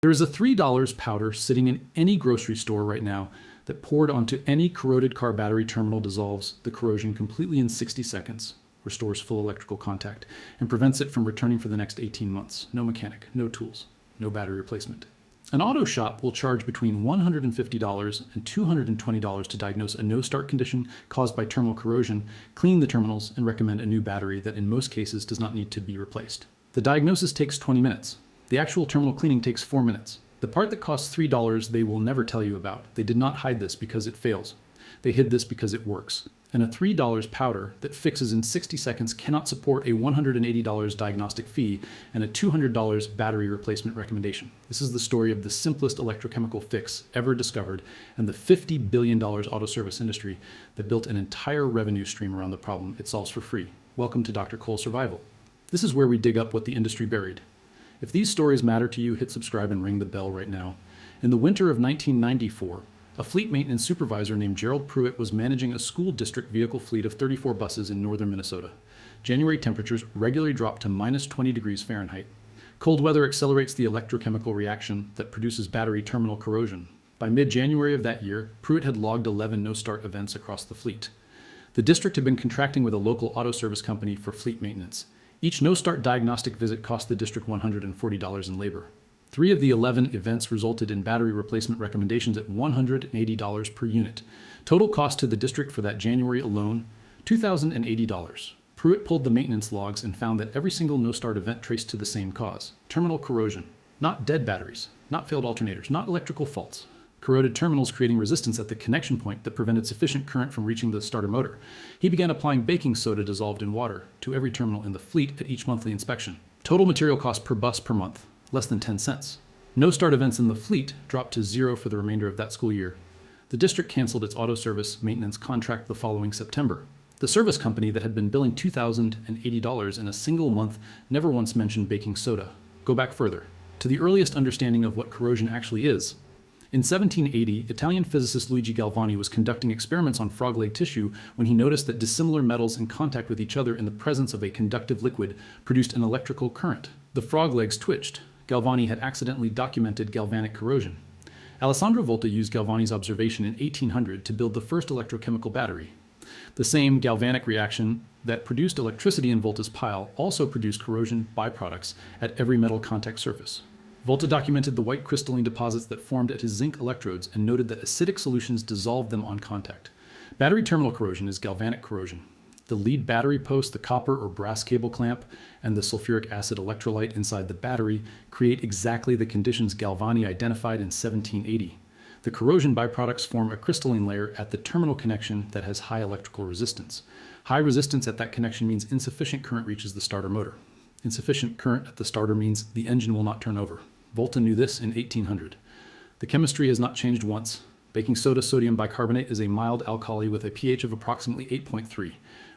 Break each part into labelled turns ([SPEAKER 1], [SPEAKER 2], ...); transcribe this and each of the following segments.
[SPEAKER 1] There is a $3 powder sitting in any grocery store right now that poured onto any corroded car battery terminal dissolves the corrosion completely in 60 seconds, restores full electrical contact, and prevents it from returning for the next 18 months. No mechanic, no tools, no battery replacement. An auto shop will charge between $150 and $220 to diagnose a no-start condition caused by terminal corrosion, clean the terminals, and recommend a new battery that in most cases does not need to be replaced. The diagnosis takes 20 minutes. The actual terminal cleaning takes 4 minutes. The part that costs $3 they will never tell you about. They did not hide this because it fails. They hid this because it works. And a $3 powder that fixes in 60 seconds cannot support a $180 diagnostic fee and a $200 battery replacement recommendation. This is the story of the simplest electrochemical fix ever discovered and the $50 billion auto service industry that built an entire revenue stream around the problem it solves for free. Welcome to Dr. Cole Survival. This is where we dig up what the industry buried. If these stories matter to you, hit subscribe and ring the bell right now. In the winter of 1994, a fleet maintenance supervisor named Gerald Pruitt was managing a school district vehicle fleet of 34 buses in northern Minnesota. January temperatures regularly drop to minus 20 degrees Fahrenheit. Cold weather accelerates the electrochemical reaction that produces battery terminal corrosion. By mid-January of that year, Pruitt had logged 11 no-start events across the fleet. The district had been contracting with a local auto service company for fleet maintenance. Each no-start diagnostic visit cost the district $140 in labor. 3 of the 11 events resulted in battery replacement recommendations at $180 per unit. Total cost to the district for that January alone, $2,080. Pruitt pulled the maintenance logs and found that every single no-start event traced to the same cause: terminal corrosion. Not dead batteries, not failed alternators, not electrical faults. Corroded terminals creating resistance at the connection point that prevented sufficient current from reaching the starter motor. He began applying baking soda dissolved in water to every terminal in the fleet at each monthly inspection. Total material cost per bus per month, less than 10 cents. No start events in the fleet dropped to 0 for the remainder of that school year. The district canceled its auto service maintenance contract the following September. The service company that had been billing $2,080 in a single month never once mentioned baking soda. Go back further, to the earliest understanding of what corrosion actually is. In 1780, Italian physicist Luigi Galvani was conducting experiments on frog leg tissue when he noticed that dissimilar metals in contact with each other in the presence of a conductive liquid produced an electrical current. The frog legs twitched. Galvani had accidentally documented galvanic corrosion. Alessandro Volta used Galvani's observation in 1800 to build the first electrochemical battery. The same galvanic reaction that produced electricity in Volta's pile also produced corrosion byproducts at every metal contact surface. Volta documented the white crystalline deposits that formed at his zinc electrodes and noted that acidic solutions dissolved them on contact. Battery terminal corrosion is galvanic corrosion. The lead battery post, the copper or brass cable clamp, and the sulfuric acid electrolyte inside the battery create exactly the conditions Galvani identified in 1780. The corrosion byproducts form a crystalline layer at the terminal connection that has high electrical resistance. High resistance at that connection means insufficient current reaches the starter motor. Insufficient current at the starter means the engine will not turn over. Volta knew this in 1800. The chemistry has not changed once. Baking soda sodium bicarbonate is a mild alkali with a pH of approximately 8.3.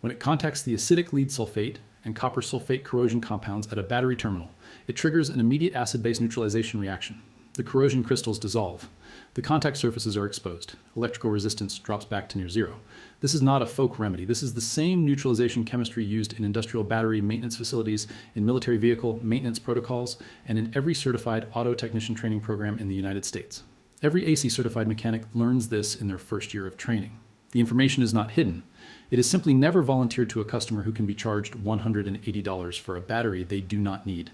[SPEAKER 1] When it contacts the acidic lead sulfate and copper sulfate corrosion compounds at a battery terminal, it triggers an immediate acid-base neutralization reaction. The corrosion crystals dissolve. The contact surfaces are exposed. Electrical resistance drops back to near zero. This is not a folk remedy. This is the same neutralization chemistry used in industrial battery maintenance facilities, in military vehicle maintenance protocols, and in every certified auto technician training program in the United States. Every AC certified mechanic learns this in their first year of training. The information is not hidden. It is simply never volunteered to a customer who can be charged $180 for a battery they do not need.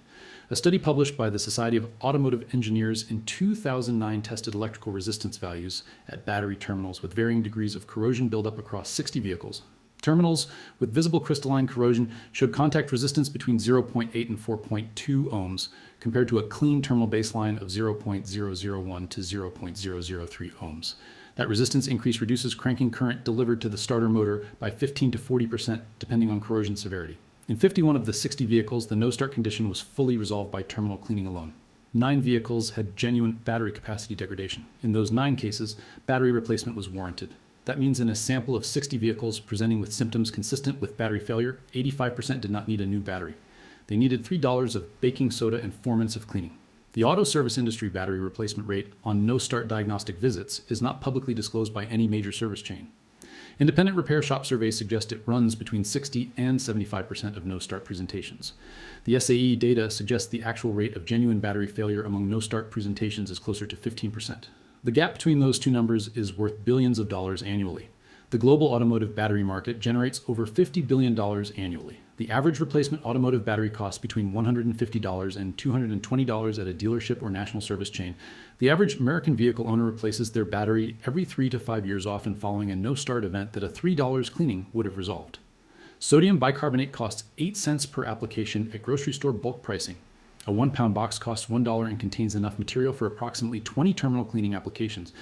[SPEAKER 1] A study published by the Society of Automotive Engineers in 2009 tested electrical resistance values at battery terminals with varying degrees of corrosion buildup across 60 vehicles. Terminals with visible crystalline corrosion showed contact resistance between 0.8 and 4.2 ohms, compared to a clean terminal baseline of 0.001 to 0.003 ohms. That resistance increase reduces cranking current delivered to the starter motor by 15 to 40%, depending on corrosion severity. In 51 of the 60 vehicles, the no-start condition was fully resolved by terminal cleaning alone. 9 vehicles had genuine battery capacity degradation. In those 9 cases, battery replacement was warranted. That means in a sample of 60 vehicles presenting with symptoms consistent with battery failure, 85% did not need a new battery. They needed $3 of baking soda and 4 minutes of cleaning. The auto service industry battery replacement rate on no-start diagnostic visits is not publicly disclosed by any major service chain. Independent repair shop surveys suggest it runs between 60 and 75% of no-start presentations. The SAE data suggests the actual rate of genuine battery failure among no-start presentations is closer to 15%. The gap between those two numbers is worth billions of dollars annually. The global automotive battery market generates over $50 billion annually. The average replacement automotive battery costs between $150 and $220 at a dealership or national service chain. The average American vehicle owner replaces their battery every 3 to 5 years, often following a no-start event that a $3 cleaning would have resolved. Sodium bicarbonate costs 8 cents per application at grocery store bulk pricing. A 1-pound box costs $1 and contains enough material for approximately 20 terminal cleaning applications.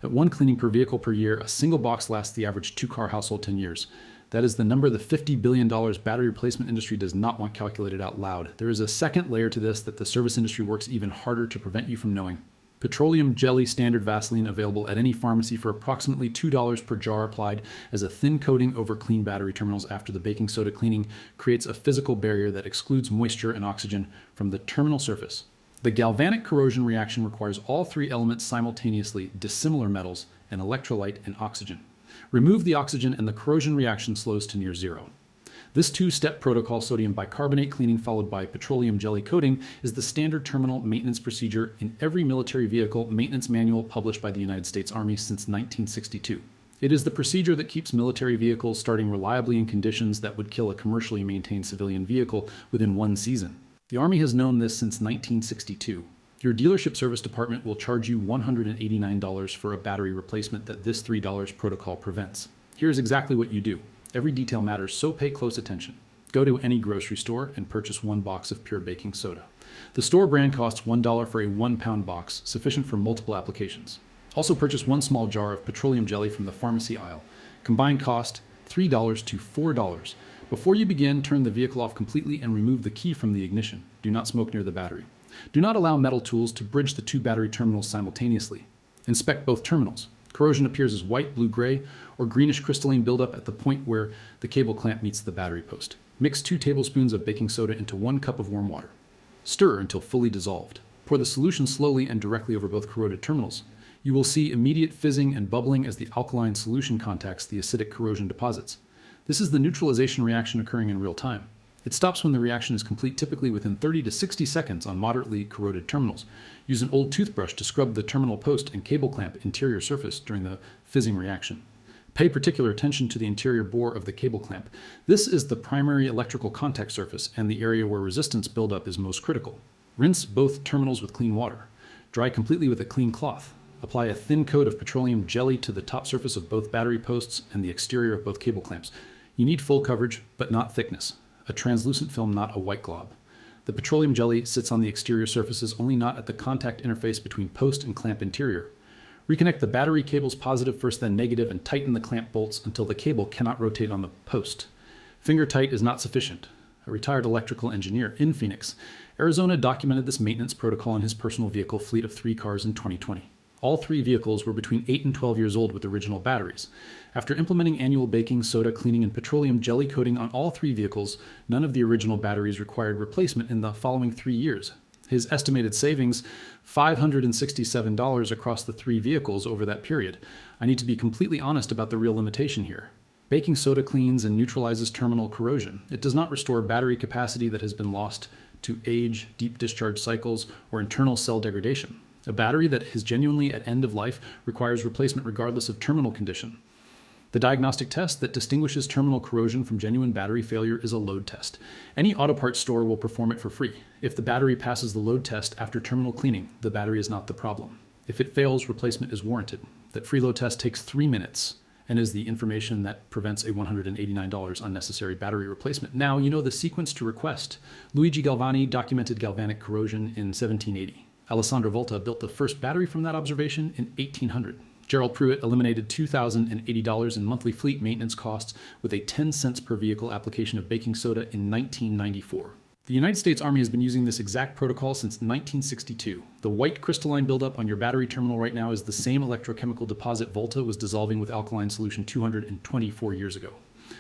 [SPEAKER 1] At 1 cleaning per vehicle per year, a single box lasts the average 2-car household 10 years. That is the number the $50 billion battery replacement industry does not want calculated out loud. There is a second layer to this that the service industry works even harder to prevent you from knowing. Petroleum jelly standard Vaseline available at any pharmacy for approximately $2 per jar, applied as a thin coating over clean battery terminals after the baking soda cleaning, creates a physical barrier that excludes moisture and oxygen from the terminal surface. The galvanic corrosion reaction requires all 3 elements simultaneously: dissimilar metals, an electrolyte, and oxygen. Remove the oxygen and the corrosion reaction slows to near zero. This 2-step protocol, sodium bicarbonate cleaning followed by petroleum jelly coating, is the standard terminal maintenance procedure in every military vehicle maintenance manual published by the United States Army since 1962. It is the procedure that keeps military vehicles starting reliably in conditions that would kill a commercially maintained civilian vehicle within 1 season. The Army has known this since 1962. Your dealership service department will charge you $189 for a battery replacement that this $3 protocol prevents. Here's exactly what you do. Every detail matters, so pay close attention. Go to any grocery store and purchase 1 box of pure baking soda. The store brand costs $1 for a 1-pound box, sufficient for multiple applications. Also purchase 1 small jar of petroleum jelly from the pharmacy aisle. Combined cost $3 to $4. Before you begin, turn the vehicle off completely and remove the key from the ignition. Do not smoke near the battery. Do not allow metal tools to bridge the 2 battery terminals simultaneously. Inspect both terminals. Corrosion appears as white, blue-gray, or greenish crystalline buildup at the point where the cable clamp meets the battery post. Mix 2 tablespoons of baking soda into 1 cup of warm water. Stir until fully dissolved. Pour the solution slowly and directly over both corroded terminals. You will see immediate fizzing and bubbling as the alkaline solution contacts the acidic corrosion deposits. This is the neutralization reaction occurring in real time. It stops when the reaction is complete, typically within 30 to 60 seconds on moderately corroded terminals. Use an old toothbrush to scrub the terminal post and cable clamp interior surface during the fizzing reaction. Pay particular attention to the interior bore of the cable clamp. This is the primary electrical contact surface and the area where resistance buildup is most critical. Rinse both terminals with clean water. Dry completely with a clean cloth. Apply a thin coat of petroleum jelly to the top surface of both battery posts and the exterior of both cable clamps. You need full coverage, but not thickness. A translucent film, not a white glob. The petroleum jelly sits on the exterior surfaces, only not at the contact interface between post and clamp interior. Reconnect the battery cables positive first, then negative, and tighten the clamp bolts until the cable cannot rotate on the post. Finger tight is not sufficient. A retired electrical engineer in Phoenix, Arizona, documented this maintenance protocol in his personal vehicle fleet of 3 cars in 2020. All 3 vehicles were between 8 and 12 years old with original batteries. After implementing annual baking soda cleaning and petroleum jelly coating on all 3 vehicles, none of the original batteries required replacement in the following 3 years. His estimated savings, $567 across the 3 vehicles over that period. I need to be completely honest about the real limitation here. Baking soda cleans and neutralizes terminal corrosion. It does not restore battery capacity that has been lost to age, deep discharge cycles, or internal cell degradation. A battery that is genuinely at end of life requires replacement regardless of terminal condition. The diagnostic test that distinguishes terminal corrosion from genuine battery failure is a load test. Any auto parts store will perform it for free. If the battery passes the load test after terminal cleaning, the battery is not the problem. If it fails, replacement is warranted. That free load test takes 3 minutes and is the information that prevents a $189 unnecessary battery replacement. Now you know the sequence to request. Luigi Galvani documented galvanic corrosion in 1780. Alessandro Volta built the first battery from that observation in 1800. Gerald Pruitt eliminated $2,080 in monthly fleet maintenance costs with a 10 cents per vehicle application of baking soda in 1994. The United States Army has been using this exact protocol since 1962. The white crystalline buildup on your battery terminal right now is the same electrochemical deposit Volta was dissolving with alkaline solution 224 years ago.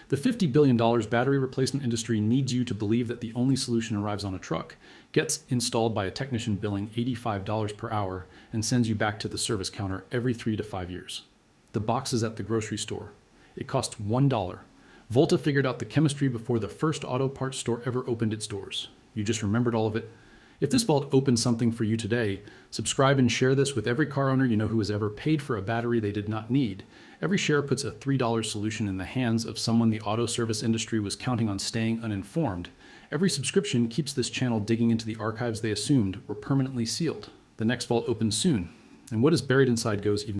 [SPEAKER 1] The $50 billion battery replacement industry needs you to believe that the only solution arrives on a truck, gets installed by a technician billing $85 per hour, and sends you back to the service counter every 3 to 5 years. The box is at the grocery store. It cost $1. Volta figured out the chemistry before the first auto parts store ever opened its doors. You just remembered all of it. If this vault opened something for you today, subscribe and share this with every car owner you know who has ever paid for a battery they did not need. Every share puts a $3 solution in the hands of someone the auto service industry was counting on staying uninformed. Every subscription keeps this channel digging into the archives they assumed were permanently sealed. The next vault opens soon, and what is buried inside goes even